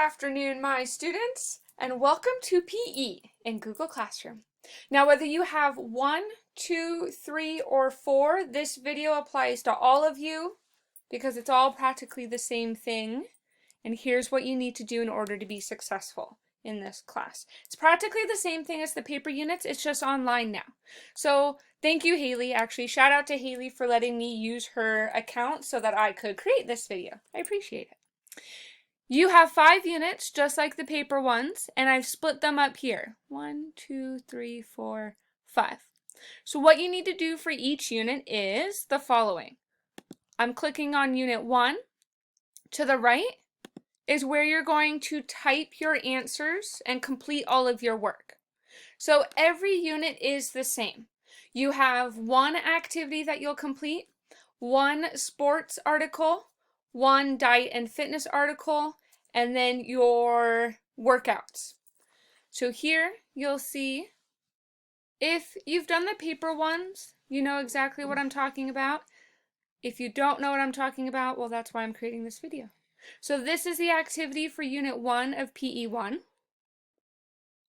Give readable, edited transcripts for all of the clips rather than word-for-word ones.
afternoon, my students, and welcome to PE in Google Classroom. Now, whether you have 1, 2, 3, or 4, this video applies to all of you because it's all practically the same thing. And here's what you need to do in order to be successful in this class. It's practically the same thing as the paper units, it's just online now. So thank you, Haley. Actually, shout out to Haley for letting me use her account so that I could create this video. I appreciate it. You have 5 units, just like the paper ones, and I've split them up here. 1, 2, 3, 4, 5. So what you need to do for each unit is the following. I'm clicking on Unit 1. To the right is where you're going to type your answers and complete all of your work. So every unit is the same. You have 1 activity that you'll complete, 1 sports article, 1 diet and fitness article, and then your workouts. So here you'll see, if you've done the paper ones, you know exactly what I'm talking about. If you don't know what I'm talking about, well, that's why I'm creating this video. So this is the activity for Unit 1 of PE 1.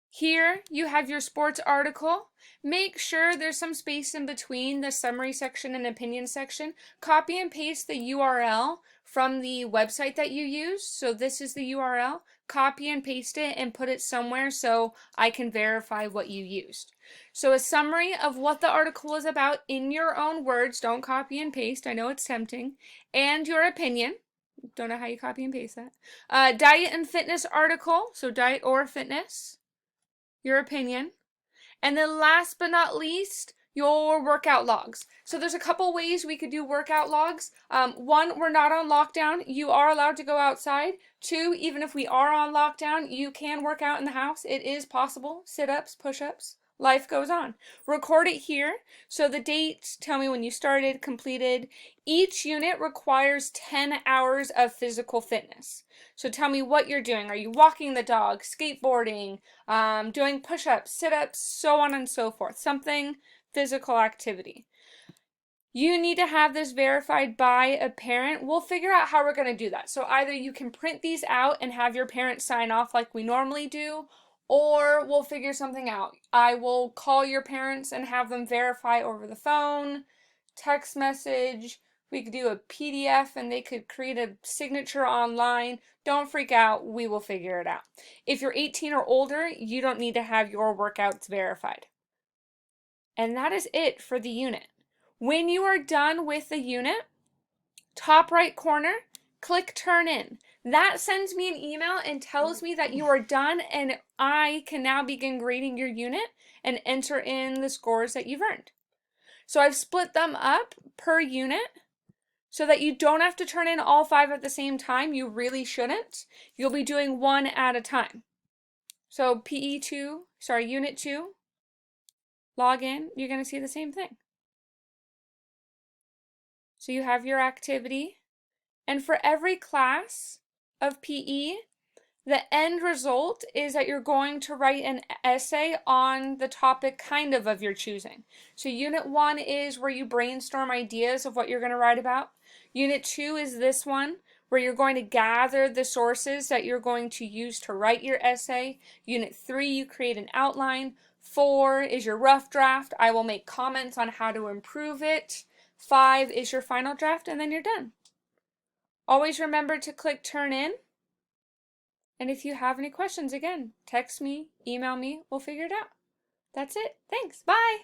Here you have your sports article. Make sure there's some space in between the summary section and opinion section. Copy and paste the URL from the website that you use. So this is the URL. Copy and paste it and put it somewhere so I can verify what you used. So a summary of what the article is about in your own words. Don't copy and paste. I know it's tempting. And your opinion. Don't know how you copy and paste that. Diet and fitness article. So diet or fitness. Your opinion. And then last but not least, your workout logs. So there's a couple ways we could do workout logs. 1, we're not on lockdown. You are allowed to go outside. 2, even if we are on lockdown, you can work out in the house. It is possible. Sit-ups, push-ups. Life goes on. Record it here. So the date, tell me when you started, completed. Each unit requires 10 hours of physical fitness. So tell me what you're doing. Are you walking the dog, skateboarding, doing push-ups, sit-ups, so on and so forth. Something physical activity. You need to have this verified by a parent. We'll figure out how we're going to do that. So either you can print these out and have your parents sign off like we normally do, or we'll figure something out. I will call your parents and have them verify over the phone, text message. We could do a PDF and they could create a signature online. Don't freak out. We will figure it out. If you're 18 or older, you don't need to have your workouts verified. And that is it for the unit. When you are done with the unit, top right corner, click Turn In. That sends me an email and tells me that you are done, and I can now begin grading your unit and enter in the scores that you've earned. So I've split them up per unit so that you don't have to turn in all 5 at the same time. You really shouldn't. You'll be doing 1 at a time. So Unit 2, log in, you're going to see the same thing. So you have your activity, and for every class of PE, the end result is that you're going to write an essay on the topic of your choosing. So Unit 1 is where you brainstorm ideas of what you're going to write about. Unit 2 is this one, where you're going to gather the sources that you're going to use to write your essay. Unit 3, you create an outline. 4 is your rough draft. I will make comments on how to improve it. 5 is your final draft, and then you're done. Always remember to click Turn In. And if you have any questions, again, text me, email me, we'll figure it out. That's it. Thanks. Bye.